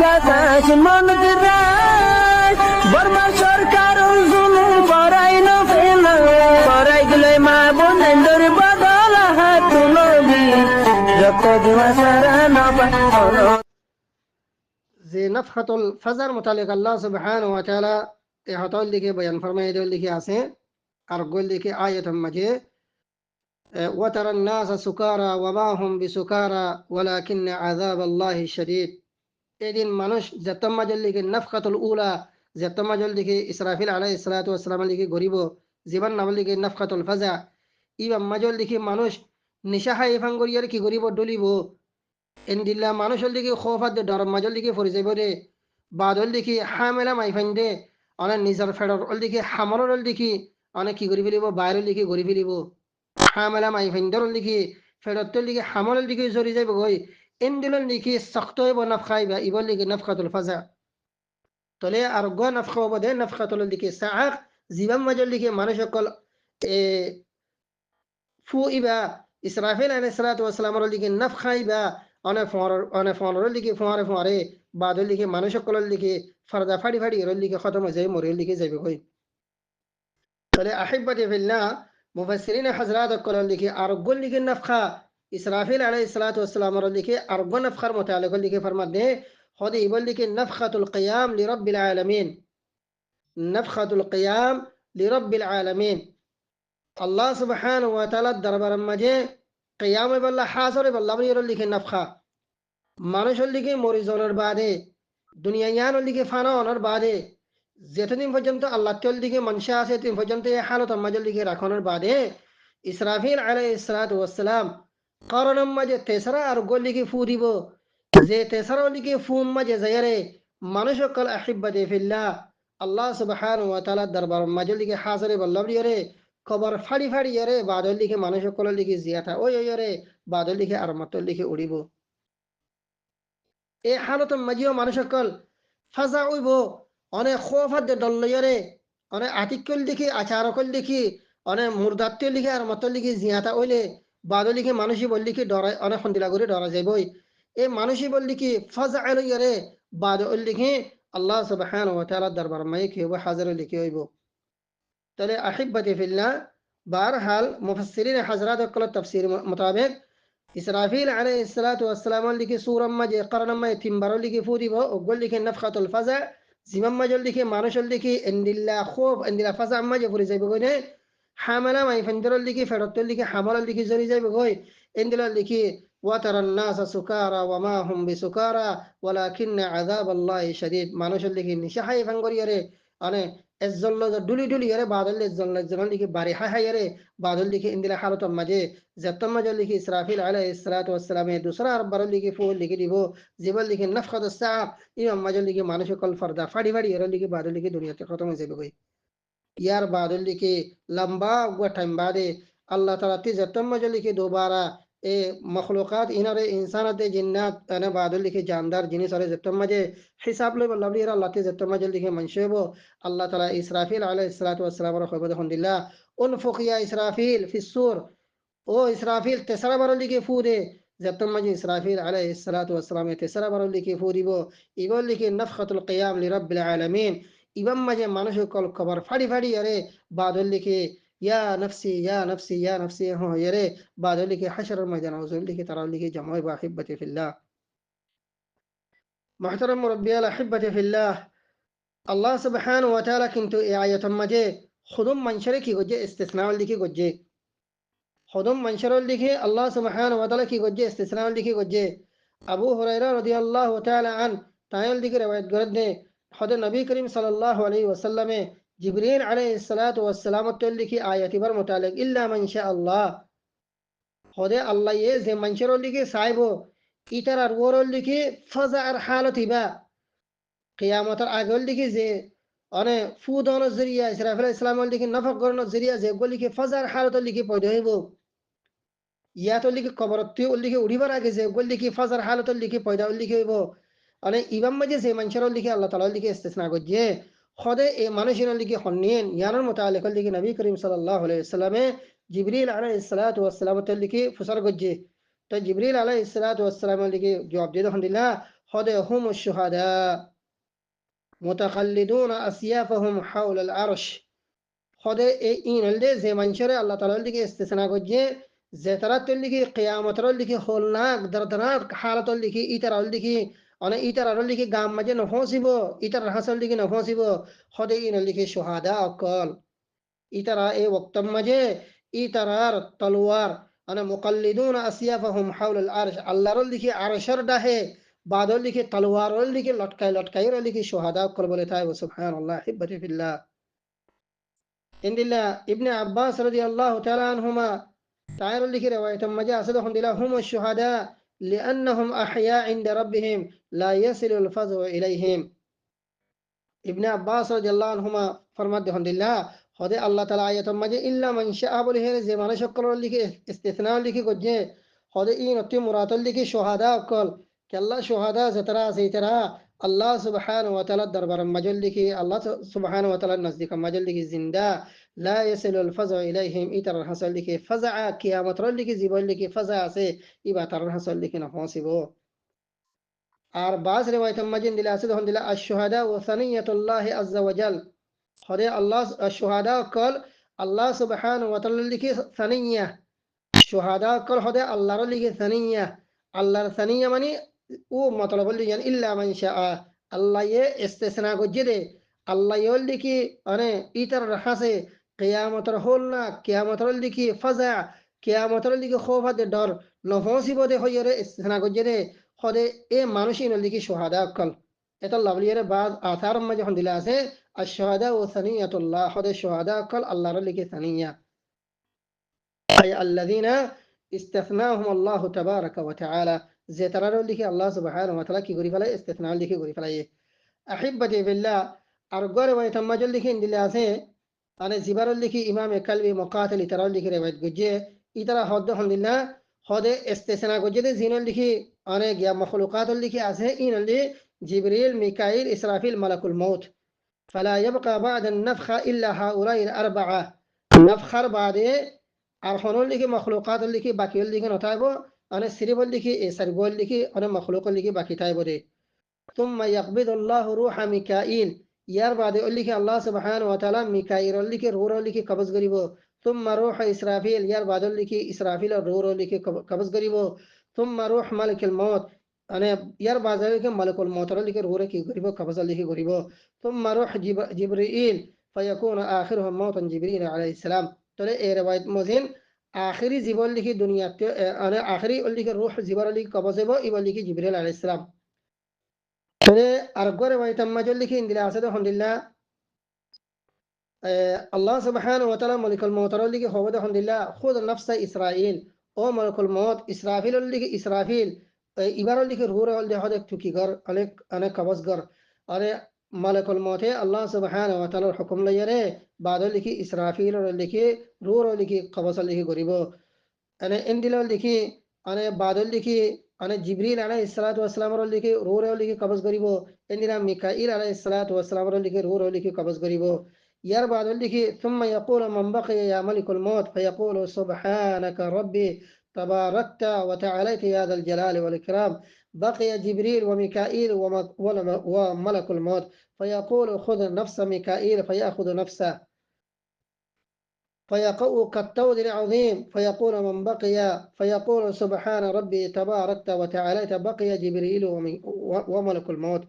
বাতাস মন দিরাই বর্মা সরকার জুলুম করাই না ফেলা করাই গেলে মা বোনেদের বদল হাত নবী যত দিবা সারা না পাওয়া যে নাফহাতুল ফাজার মোতালেক আল্লাহ সুবহানাহু ওয়া তাআলা এই হতাল দিকে বয়ান ফরমায়ে দেওয়ার লিখে আছে আর গোল দিকে আয়াতের মাঝে وترى الناس سكارى وما هم بسكارى ولكن عذاب الله شديد এদিন মানুষ যেতমাজল লিখে নাফখাতুল উলা যেতমাজল লিখে ইসরাফিল আলাইহিস সালাতু ওয়াস সালাম লিখে গরিব জীবন নাম লিখে নাফখাতুল ফাজা ইবা মাজল লিখে মানুষ নিশাহা ইফাঙ্গরিয়ার কি গরিব ডলিব এন্দিল্লা মানুষের দিকে খোফাত ডর মাজল দিকে ফরি যাইব রে বাদল দিকে হামেলা মাইফাইন দে অনেক নিজের ফেডর ওল দিকে হামরল দিকে অনেক কি গরি ফেলিব বাইরের দিকে গরি ফেলিব হামেলা মাইফাইন দরল দিকে ফেডর দিকে হামরল দিকে জরি যাইব গই এন্দিলন দিকে শক্ত হইব নাফখাইবা ইবল দিকে নাফখাতুল ফাজা তলে আর গ নাফখা বদে নাফখাতুল দিকে সাআক জীবন মাজল দিকে মানুষ সকল এ ফু ইবা ইসরাফিল আলাইহিস সালাতু ওয়াস সালামের দিকে নাফখাইবা অনেক ফোনের দিকে ফোয়ারে বাদল দিকে মানুষ সকলের দিকে ফারদা ফাড়ি ফাড়ি এর দিকে খতম হয়ে যায় মরের দিকে যাইবে কই তাহলে আহিব্বাতি ফিল্লাহ মুফাসসিরিন হযরত সকলের দিকে আর গোল দিকে নাফখা ইসরাফিল আলাইহিস সালাতু ওয়াস সালামের দিকে আর গোল নাফখার মুতাআল্লিক দিকে ফরমাত দে খোদে ইবল দিকে নাফখাতুল কিয়াম লিরাব্বিল আলামিন নাফখাতুল কিয়াম লিরাব্বিল আলামিন আল্লাহ সুবহানাহু ওয়া তাআলা দরবারের মাঝে কিয়ামে বল্লা হাসরে বল্লা বলির লিখে নাফখা মানুষের লিখে মরিজনের বাদে দুনিয়ার লিখে ফানা অনার বাদে যেতদিন পর্যন্ত আল্লাহ তল দিকে মনসা আছে তিন পর্যন্ত এই হালত মাঝে লিখে রাখানোর বাদে ইসরাফিল আলাইহিস সালাতু ওয়াস সালাম করণের মাঝে তেসরা আর গোল লিখে ফু দিব যে তেসরা লিখে ফুন মাঝে যায়রে মানুষ সকল আহিব্বাতি ফিল্লাহ আল্লাহ সুবহানাহু ওয়া তাআলা দরবারের মাঝে লিখে হাসরে বল্লা বলিরে কবর ফাড়ি ফাড়ি রে বাদল লিখে মানুষ সকল লিখে জিয়াতা ওই রে বাদল লিখে আর মত লিখে উড়িব এই হালত মাঝিও মানুষ সকল ফাজা উইব অনেক খোফাত ডল্লয়রে অনেক আতিকল দেখি আচারকল দেখি অনেক মুরদাত্য লিখে আর মত লিখে জিয়াতা ওইলে বাদল লিখে মানুষই বল লিখে ডরাই অনেক সন্দিলা করে ডরা যাইবই এই মানুষই বল লিখি ফাজা আলয়রে বাদল লিখে আল্লাহ সুবহানাহু ওয়া তাআলা দরবার মাই কি হইব হাজার লিখে হইব তাহলে আহিব্বাতি ফিল্লাহ বারহাল মুফাসসিরিন হযরত সকল তাফসীর মোতাবেক ইসরাফিল আলাইহিস সালাতু ওয়াস সালাম লিখে সূরা মাঝে করণম মাঝে তিনবার লিখে ফু দিব ওগল লিখে নাফখাতুল ফাজা জিমাম মাঝে লিখে মানুষের লিখে এন্দিল্লা খুব এন্দিল্লা ফাজা মাঝে পড়ে যাইব গনে হামালা মাই ফেন্দরল লিখে ফেরত লিখে হামাল লিখে জরি যাইব গই এন্দিল্লা লিখে ওয়াতারান নাস সুকারা ওয়া মা হুম বিসুকারা ওয়ালাকিন্না আযাবাল্লাহি শাদীদ মানুষের লিখে নিশাহাই ভাঙ্গরিয়ারে আনে এজল্ল ডুলি ডুলি রে বাদল এজল্ল জমান লিখে বারে হাই হাই রে বাদল লিখে ইন্দিলা হালতর মাঝে জাতম মাঝে লিখে ইসরাফিল আলাইহিস সালাতু ওয়াস সালামে দুসরা আরবার লিখে ফুল লিখে দিব জিবল লিখে নাফখাতুস সাআক ইমাম মাঝে লিখে মানুষ কল ফরদা ফাড়ি ফাড়ি এর লিখে বাদল লিখে দুনিয়াতে খতম হয়ে যাবে কই ইয়ার বাদল লিখে লম্বা ওয়া টাইম বাদে আল্লাহ তাআলা তে জাতম মাঝে লিখে दोबारा ए मखलूकात इनारे इंसानात जिन्नात अने बादल लिखे जानदार जिनिस अरे जत्तम मजे हिसाब ले लवली रा अल्लाह ते जत्तम मजे लिखे मनशेबो अल्लाह ताला इसराफिल अलैहि सलातु वस्सलाम रा खबर हंदिल्ला उनफुख या इसराफिल फि सूर ओ इसराफिल तेसरा बार लिखे फूदे जत्तम मजे इसराफिल अलैहि सलातु वस्सलाम तेसरा बार लिखे फूदिबो इबो लिखे नफखतुल क़ियाम लिरब्बिल आलमीन इबम मजे मानुष कल खबर फाड़ी फाड़ी अरे बादल लिखे या नफ्सी या नफ्सी या नफ्सी हो यरे बादल लिखे हशर मैदान हुजूर लिखे तरा लिखे जमा व अहिब्बती फिल्लाह मुहतरम मुरब्बियाल अहिब्बती फिल्लाह अल्लाह सुब्हानहु व तआला किंतु ए आयत मजे खुदुम मंशर की गोजे इस्तिस्ना लिखे गोजे खुदुम मंशर लिखे अल्लाह सुब्हानहु व तआला की गोजे इस्तिस्ना लिखे गोजे अबू हुरैरा रदियल्लाहु तआला अन तायल लिखे रिवायत करत ने खुद नबी करीम सल्लल्लाहु अलैहि वसल्लम जिब्रील अलैहिस सलातु वस सलाम लिखी आयत पर मुतालिक इल्ला मन शा अल्लाह खुदे अल्लाह ये जे मंशर लिखे साहिबो इतर और वो लिखे फजा और हालत हिबा क़ियामत आगे लिखे जे अने फूदन जरिया इसराफिल इस्लाम लिखे नफक करन जरिया जे गो लिखे फजा और हालत लिखे पौधे हिबो या तो लिखे कबरत्ती लिखे उड़ीबार आगे जे गो लिखे फजा और हालत लिखे पौधा लिखे हिबो अने इमाम मजे जे मंशर लिखे अल्लाह ताला लिखे इस्तिस्ना गजे खुदे ए मानुषिन लिखे खन्नीन यानर मुतालिक लिखे नबी करीम सल्लल्लाहु अलैहि वसल्लम जिब्रील अलैहिस सलातु वस्सलाम लिखे फसर गजे तो जिब्रील अलैहिस सलातु वस्सलाम लिखे जवाब दे दो अल्हम्दुलिल्लाह خده هم الشهداء متقلدون أسيافهم حول العرش خده این الده زمانشر الله تعالی دیگه استثناء گوجه زترات دیگه قیامت رو دیگه خولناک دردناک حالت دیگه ایتر دیگه آن ایتر دیگه گام مجه نفوسی بو ایتر حاصل دیگه نفوسی بو خده این دیگه شهدا اکل ایتر ای وقت مجه ایتر تلوار أنا مقلدون أسيافهم حول العرش الله رو دیگه عرشر ده بعد دیگه تلوار رو دیگه لٹکای لٹکای رو دیگه شهدا اکل بوله تای سبحان الله حبتي في الله عند الله ابن عباس رضي الله تعالى عنهما تعالوا لك رواية مجا صدق هم الشهداء لأنهم أحياء عند ربهم لا يصل الفزع إليهم ابن عباس رضي الله عنهما فرمت الحمد لله خدي الله تعالى آية مجا إلا من شاء بله زمان شكر لك استثناء لك قجة خدي إن أتي مرات لك شهداء قال كلا شهداء سترى سيترى الله سبحانه وتعالى دربار مجل لك الله سبحانه وتعالى نزديك مجل لك زندا لا يصل الفزع إليهم إتر حصل لك فزع قيامت لك زبال لك فزع سي إبا تر حصل لك نفاسبو আর বাস রেওয়ায়ত মাজিন দিলে আছে তখন দিলে আশ-শুহাদা ওয়া সানিয়াতুল্লাহি আযজা ওয়া জাল খরে আল্লাহ আশ-শুহাদা কল আল্লাহ সুবহানাহু ওয়া তাআলা লিখি সানিয়া শুহাদা কল হদে আল্লাহর লিখি সানিয়া আল্লাহর সানিয়া মানে ও মতলব লিখেন ইল্লা মান শাআ আল্লাহ এ ইস্তিসনা গজে দে আল্লাহ ইল লিখি আরে ইতার হাসে কিয়ামতর হল না কিয়ামতর লিখি ফাজা কিয়ামতর লিখি খৌফ দে ডর নফসিবতে হইরে ইস্তিসনা গজে দে خود اے مانوشی نلدی کی شهداء کل ایتا لولیر بعض آثار میں جو دلا سے الشهداء و ثنیت اللہ خود شهداء کل اللہ رلی کی ثنیہ ای الذین استثناهم الله تبارك وتعالى زیتر رلی کی اللہ سبحانہ وتعالی کی گری فلائی استثناء رلی کی گری فلائی احبتی بالله ارگور و ایتا مجل لکی دلا سے انا زبر رلی کی امام قلبی مقاتل تر رلی کی روایت گجے ایترا حد الحمدللہ خود استثناء گجے زینل لکی أنا جاء مخلوقات اللي كي أسهين اللي جبريل ميكائيل إسرافيل ملك الموت فلا يبقى بعد النفخة إلا هؤلاء الأربعة نفخر بعد أرحون اللي كي مخلوقات اللي كي باقي اللي كي نتايبو أنا سريب اللي كي سرقول اللي كي أنا مخلوق اللي كي باقي تايبو دي ثم يقبض الله روح ميكائيل يار بعد اللي كي الله سبحانه وتعالى ميكائيل اللي كي رور اللي كي قبض قريبو ثم روح إسرافيل يار بعد اللي كي إسرافيل رور اللي كي قبض قريبو ثم روح ملك الموت أنا يار بعض ملك الموت اللي كرهورة كي غريبه قبض اللي كي غريبه ثم روح جبريل فيكون آخرهم موتا جبريل عليه السلام ترى إيه رواية موزين آخری زبان اللي كي دنيا أنا آخری اللي كي روح زبان اللي قبضه إبا اللي كي جبريل عليه السلام ترى أرجو رواية مجل اللي كي إندلا أسد الحمد لله الله سبحانه وتعالى ملك الموت اللي كي هو الحمد لله خذ نفس إسرائيل او ملك الموت اسرافیل اللي اسرافیل ایبار اللي روح اللي هذا توكيغر انا قبضگر اره ملك الموت الله سبحانه وتعالى حكم ليره بعد اللي اسرافیل اللي روح اللي قبض اللي غريبو انا اندل اللي انا بعد اللي انا جبريل عليه الصلاه والسلام اللي روح اللي قبض غريبو اندل ميكائيل عليه الصلاه والسلام اللي روح اللي قبض غريبو يار بعد ذلك ثم يقول من بقي يا ملك الموت فيقول سبحانك ربي تباركت وتعاليت يا ذا الجلال والإكرام بقي جبريل وميكائيل وملك الموت فيقول خذ نفس ميكائيل فيأخذ نفسه فيقول كالطود العظيم فيقول من بقي فيقول سبحان ربي تباركت وتعاليت بقي جبريل وملك الموت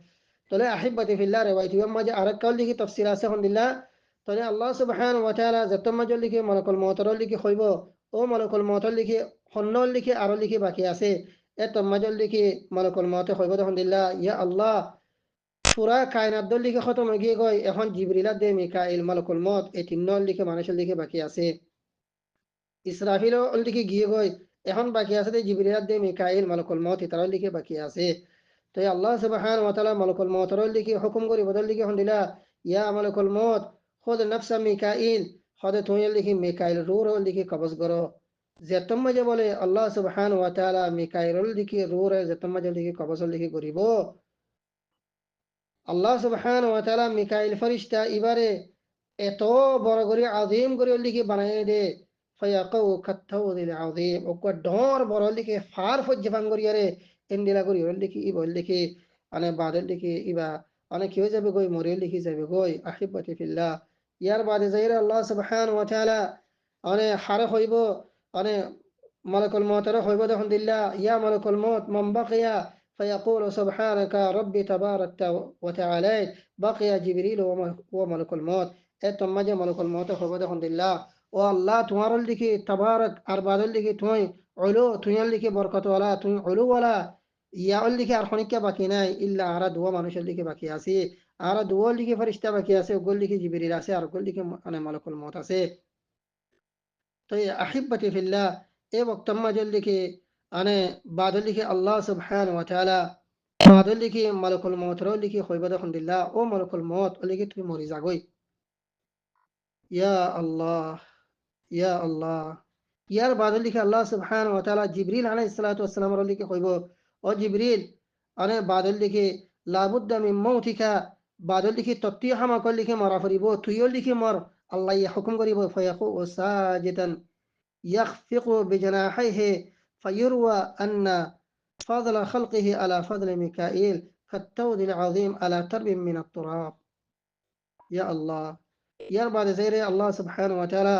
طلع أحبتي في الله رواية يوم ما جاء أركال لك تفسيرات سهل الله তবে আল্লাহ সুবহানাহু ওয়া তাআলা যতম মাজল লিখে মালাকুল মউতর লিখে হইব ও মালাকুল মউতর লিখে হন্নল লিখে আর লিখে বাকি আছে এত মাজল লিখে মালাকুল মউত হইব আলহামদুলিল্লাহ ইয়া আল্লাহ পুরা কায়নাত দল লিখে খতম হয়ে গিয়ে গয় এখন জিবরিল দে মিকাইল মালাকুল মউত এই তিনল লিখে মানুষের লিখে বাকি আছে ইসরাফিল লিখে গিয়ে গয় এখন বাকি আছে জিবরিল দে মিকাইল মালাকুল মউত তার লিখে বাকি আছে তো আল্লাহ সুবহানাহু ওয়া তাআলা মালাকুল মউতর লিখে হুকুম করি বদল লিখে আলহামদুলিল্লাহ ইয়া মালাকুল মউত خود نفس ميكائيل خود تويل لكي ميكائيل رور لكي قبض کرو زیتم مجھے بولے اللہ سبحانہ وتعالی ميكائيل لكي رور زیتم مجھے لكي قبض لكي قریبو اللہ سبحانہ وتعالی ميكائيل فرشتہ ایبارے اتو برگری عظیم گری لكي بنائے دے فيقو كالتوذ العظيم وكو دور برو لكي فار فجفان گری رے اندلا گری لكي ایبو لكي আনে বাদল লিখি ইবা অনেক কি হয়ে যাবে গই মরে লিখি যাবে গই আহিব্বতি ফিল্লাহ ইয়ার বাদে যাইরা আল্লাহ সুবহানাহু ওয়া তাআলা অনে হারে হইব অনে মালাকুল মউতের হইব দেখুন দিল্লা ইয়া মালাকুল মউত মান বাকিয়া فيقول سبحانك ربي تبارك وتعالى بقي جبريل وملك الموت এতম মাঝে মালাকুল মউত হইব দেখুন দিল্লা ও আল্লাহ তোমার লিখি তাবারক আর বাদল লিখি তুই উলু তুই লিখি বরকত ওয়ালা তুই উলু ওয়ালা ইয়ার লিখি আর খনিকা বাকি নাই ইল্লা আরা দুয়া মানুষের লিখি বাকি আছে আর দুয়া লিখি ফেরেশতা বাকি আছে ওগুল লিখি জিবরিল আছে আর ওগুল লিখি মানে মালাকুল মউত আছে তো এই আহিব্বতি ফিল্লাহ এ বক্তম্মা জল লিখি আনে বাদল লিখি আল্লাহ সুবহানাহু ওয়া তাআলা বাদল লিখি মালাকুল মউত র লিখি হইবা দেখুন দিল্লা ও মালাকুল মউত ও লিখি তুমি মরি যাগই ইয়া আল্লাহ ইয়া আল্লাহ ইয়ার বাদল লিখে আল্লাহ সুবহানাহু ওয়া তাআলা জিবরিল আলাইহিস সালাতু ওয়াস সালাম লিখে কইব ও জিবরিল আনে বাদল লিখে লাবুদ্দা মিন মাউতিকা বাদল লিখে তত্তি হামা কল লিখে মরা ফরিব তুইও লিখে মর আল্লাহ ইয়া হুকুম করিব ফায়াকু সাজিদান ইয়াখফিকু বিজনাহিহি ফায়ুরওয়া আন্না فضل خلقه على فضل ميكائيل كالتود العظيم على ترب من التراب يا الله ইয়ার বাদে যাইরে আল্লাহ সুবহানাহু ওয়া তাআলা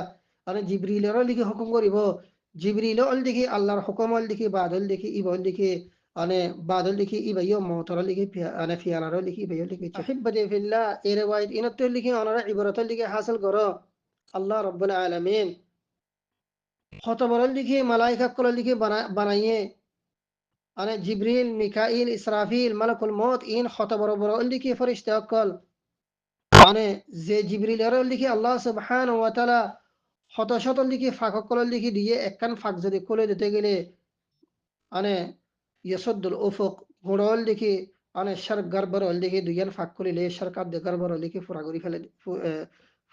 আরে জিবরিলের লিখে হুকুম করিব জিবরিল অল দেখি আল্লাহর হুকুম অল দেখি বাদল দেখি ইবল দেখি আনে বাদল দেখি ইবাইও মওতর লিখি আনে ফিয়ালার লিখি ইবাইও লিখি তাহিব্বতি ফিল্লাহ এ রিওয়ায়াত ইনত লিখি অনারা ইবরাত লিখি হাসিল করো আল্লাহ রাব্বুল আলামিন কত বড় লিখি মালায়েকা কল লিখি বানাইয়ে আনে জিবরিল মিকাইল ইসরাফিল মালাকুল মউত ইন কত বড় বড় লিখি ফেরেশতা কল মানে যে জিবরিলের লিখি আল্লাহ সুবহানাহু ওয়া তাআলা শত শত লিখি ফাঁক কলর লিখি দিয়ে একখান ফাঁক যদি খুলে দিতে গেলে মানে ইয়াসুদ্দুল উফুক ঘোড়ল লিখি মানে সার গারবার লিখি দুইয়ান ফাঁক খুলিলে সরকার দে গারবার লিখি ফুরা করি ফেলে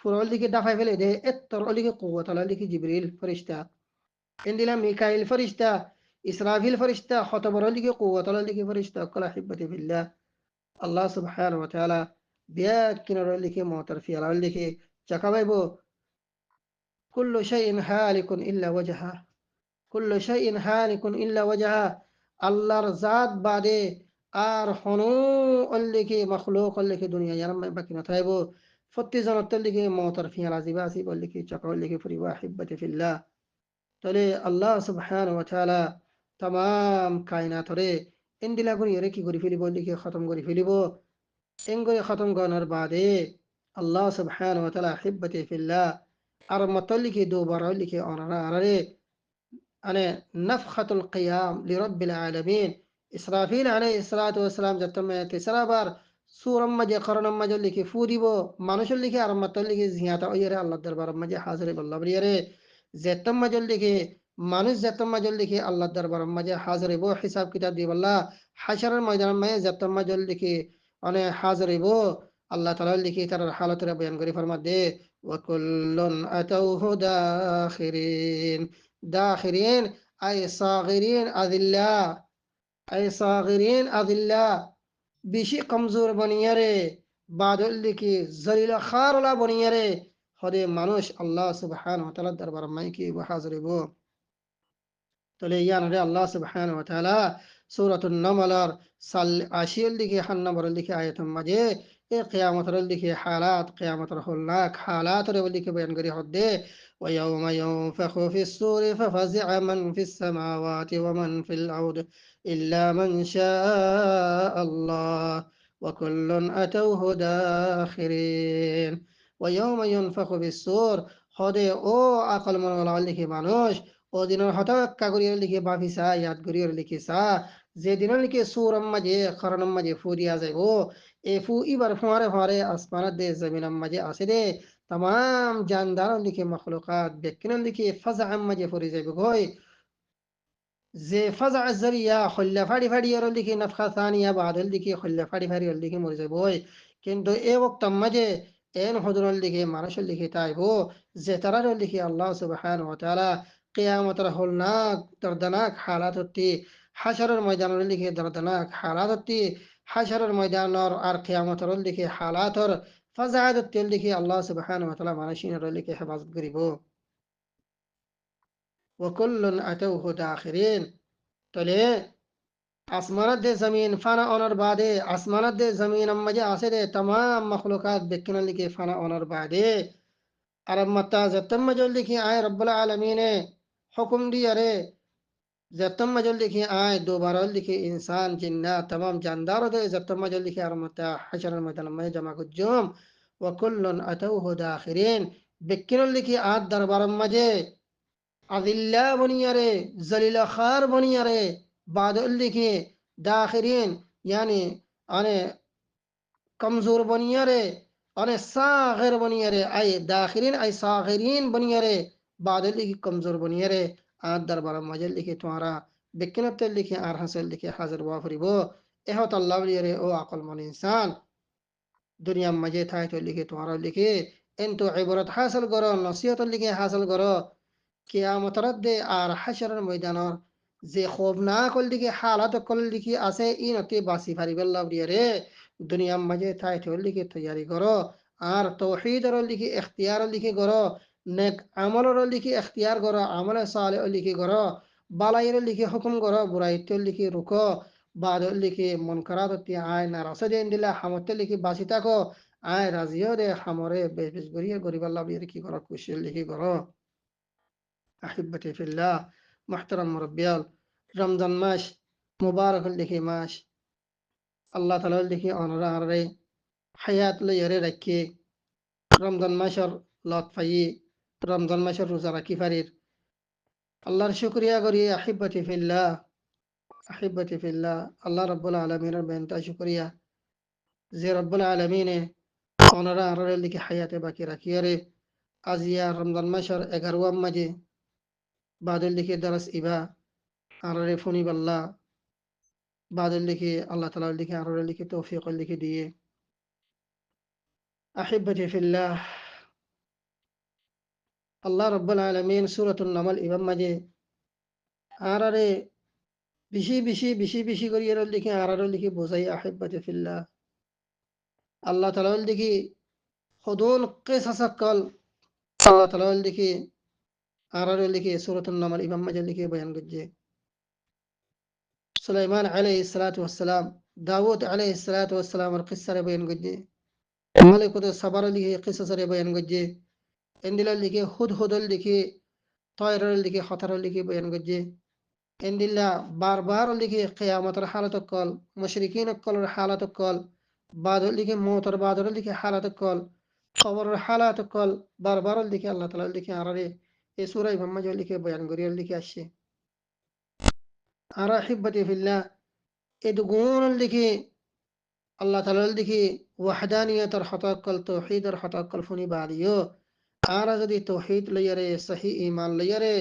ফুরল লিখি দাফাই ফেলে দে এত্তর লিখি কুওয়াত আলা লিখি জিবরিল ফেরেশতা ইন্দিলা মিকাইল ফেরেশতা ইসরাফিল ফেরেশতা শত বড় লিখি কুওয়াত আলা লিখি ফেরেশতা কলা হিব্বতি বিল্লাহ আল্লাহ সুবহানাহু ওয়া তাআলা বিয়া কিনার লিখি মওতার ফিয়াল লিখি চাকাবাইবো كل شيء هالك إلا وجهه كل شيء هالك إلا وجهه আল্লাহর জাত বাদে আর হনু অল্লিকে মখলুক অল্লিকে দুনিয়া ইয়ার বাকি না থাইব ফত্তি জনতল লিখে মওতার ফিয়াল আজিবা আসি বল্লিকে চাকাও লিখে ফুরিবা হিব্বতি ফিল্লাহ তলে আল্লাহ সুবহানাহু ওয়া তাআলা तमाम কায়নাতরে ইন্দিলা করি রে কি করি ফেলিব লিখে খতম করে ফেলিব এঙ্গরে খতম করার বাদে আল্লাহ সুবহানাহু ওয়া তাআলা হিব্বতি ফিল্লাহ আর মতলিকে দুবার লিখে অনারা আরে আনে নফখাতুল কিয়াম লিরাব্বিল আলামিন ইসরাফিল আলাইহিস সালাতু ওয়াস সালাম যতমে তেসরা বার সূরাম মাঝে করণম মাঝে লিখে ফু দিব মানুষের লিখে আর মতলিকে জিয়াতা ওইরে আল্লাহ দরবার মাঝে হাজিরে বল্লাহ বলিয়ারে যেতম মাঝে লিখে মানুষ যেতম মাঝে লিখে আল্লাহ দরবার মাঝে হাজিরে বো হিসাব কিতাব দিব আল্লাহ হাশরের ময়দান মাঝে যেতম মাঝে লিখে অনে হাজিরে বো আল্লাহ তাআলা লিখে তার হালতরে বয়ান করে ফরমা দে وكل أتوه داخرين داخرين أي صاغرين أذلاء أي صاغرين أذلاء বেশি কমজোর বনিয়ে রে বাদল লিখি জলিল খারলা বনিয়ে রে হদে মানুষ আল্লাহ সুবহানাহু ওয়া তাআলা দরবার মাইকি হাজির হইব তলে ইয়ান রে আল্লাহ সুবহানাহু ওয়া তাআলা সূরাতুন নামলার সাল 80 দিকে 1 নম্বর দিকে আয়াতের মাঝে এ কিয়ামতের দিকে হালাত কিয়ামতের হলনাক হালাত রে দিকে বয়ান করি হদে ويوم ينفخ في الصور ففزع من في السماوات ومن في الأرض إلا من شاء الله وكل أتوه داخرين ويوم ينفخ في الصور হদে ও আকল মনওয়ালা লিখে মানুষ ও দিনের হঠাৎ করিয়া লিখে বাফিসা ইয়াদ করিয়া লিখিসা যে দিনের লিখে সুরম মাঝে খরনম মাঝে ফুরিয়া যাইব এ ফু ইবার ফুয়ারে ফুয়ারে আসমানাত দে জমিনাম মাঝে আসে দে तमाम जानदारों लिखे मखलूकात बेकिनन लिखे फजा माझे ফুরি যাইব গই যে ফাজা জরিয়া খল্লা ফাড়ি ফাড়ি আর লিখে নফখা সানিয়া বাদল লিখে খল্লা ফাড়ি ফাড়ি আর লিখে মরে যাইব কিন্তু এ ওয়াক্ত মাঝে এন হদরল লিখে মানুষের লিখে তাইব যে তারার লিখে আল্লাহ সুবহানাহু ওয়া তাআলা কিয়ামতের হলনাক দর্দনাক হালাত হতি হাশরের ময়দানের লিখে দর্দনাক হালাত হতি হাশরের ময়দানের আর কিয়ামতের লিখে হালাতর ফাজাহাত তেল লিখে আল্লাহ সুবহানাহু ওয়া তাআলা মানুষের লিখে হেফাজত করিব ওয়া কুল্লুন আতাউহু দাখিরিন তলে আসমানত দে জমিন ফানা অনর বাদে আসমানত দে জমিন মাঝে আছে দে तमाम मखलूकात बेकिन लिखे फाना অনর বাদে আর মাত্তা যতম মজল লিখি আয় রব্বুল আলামিনে হুকুম দিয়ারে जतम मजल लिखे आए दोबारा लिखे इंसान जिन्ना तमाम जानदार दे जतम मजल लिखे अरमता हशर मैदान में जमा को जोम वकुल्लन अतौहु दाखिरीन बिक्किन लिखे आद दरबार मजे अदिल्ला बनियारे जलीला खार बनियारे बाद लिखे दाखिरीन यानी अने कमजोर बनियारे अने सागिर बनियारे आई दाखिरीन आई सागिरीन बनियारे बाद लिखे कमजोर बनियारे आद दरबार मजल लिखे तुम्हारा बिक्किनत लिखे आर हसल लिखे हाजिर वाफरिबो एहो तल्लाव लिये ओ अकल मन इंसान दुनिया मजे था तो लिखे तुम्हारा लिखे इन तो इबरत हासिल करो नसीहत लिखे हासिल करो कियामत रद्दे आर हशर मैदान जे खौफनाक लिखे हालत कल लिखी आसे इन अति बासी फारी बल्ला रे दुनिया मजे था तो लिखे तैयारी करो आर तौहीद लिखे इख्तियार लिखे करो नेक अमल लिखे इख्तियार करो अमल साले लिखे करो बालायर लिखे हुक्म करो बुराई लिखे रुको बाद लिखे मुनकरात आय ना रसदे दिला हमत लिखे बासी ताको आय राजियो दे हमरे बेस गरिए गरीब की करो कुशल लिखे करो أحبتي في الله محترم مربيال رمضان ماش مبارك لكي ماش الله تعالى لكي أنرى أنرى حياة ليري ركي رمضان ماشر لطفي رمضان ماشر روزا ركي فرير الله شكريا قري أحبتي في الله أحبتي في الله الله رب العالمين بنت شكريا زي رب العالمين أنرى أنرى لكي حياة باكي ركي أزيا رمضان ماشر إغروام مجي بعد اللي درس إبا عرفوني بالله بعد اللي الله تعالى اللي عرف اللي توفيق اللي ديه أحبتي في الله الله رب العالمين سورة النمل إمام مجي عرف بشي قرير اللي عرف اللي بوزي أحبتي في الله الله تعالى اللي خدون قصص قال الله تعالى اللي عرف اللي سورة النمل إمام مجي اللي بيان قجي سليمان عليه الصلاة والسلام داود عليه الصلاة والسلام القصة بين قجي ملك الصبر اللي قصص بين قجي عندنا اللي هد اللي طائر اللي خطر اللي بين قجي عندنا بار اللي قيامة حالة الكل مشركين الكل حالة الكل بعد اللي موت بعد اللي حالة الكل خبر حالة الكل بار اللي الله تعالى اللي عربي سورة محمد اللي بيان قري اللي أشي أرى أحبتي في الله إدغون اللي الله تعالى اللي وحدانية الحتاقل توحيد الحتاقل فني بعديو آرا جدي توحيد ليري صحيح إيمان ليري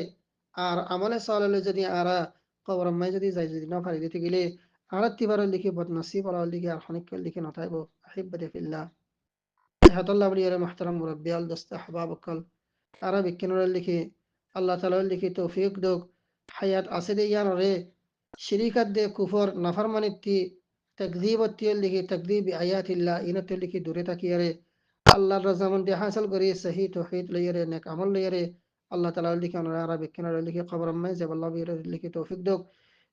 آر عمل صالح لجدي آرا قبر ما جدي زي جدي نفر جدي تقولي آرا تبار اللي بد نصيب على اللي أرحنك اللي نتايبه أحبتي في الله حياة الله بليري محترم مربي دست أحبابك آرا بكنور اللي الله تعالى اللي توفيق دوك حياة أسدي يانوري شريكة دي كفر نفر منتي تكذيب اللي تكذيب آيات الله إنت اللي دورتا كيري الله الرزامن دي حاصل قري صحيح توحيد ليري نك عمل ليري الله تعالى اللي كان عربي كان اللي قبر ما زب الله بير اللي توفيق دوك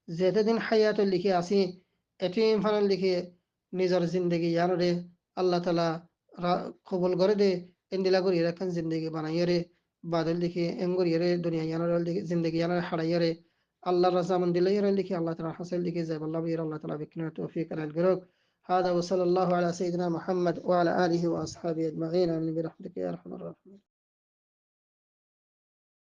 زيت دين حياة اللي أسي اتيم فن اللي نزر زندگی يانوري الله تعالى قبول করে দে ইন্দিলা করি রাখান জিন্দগি বানাইরে বাদল দেখি এঙ্গর ইরে দুনিয়া ইয়ানার জিন্দগি ইয়ানার হারাইরে الله رزامن دي ليرا لك الله تعالى حسن لك زي الله بير الله تعالى بكنا توفيق على القروق هذا وصلى الله على سيدنا محمد وعلى آله وأصحابه أجمعين آمين برحمتك يا أرحم الراحمين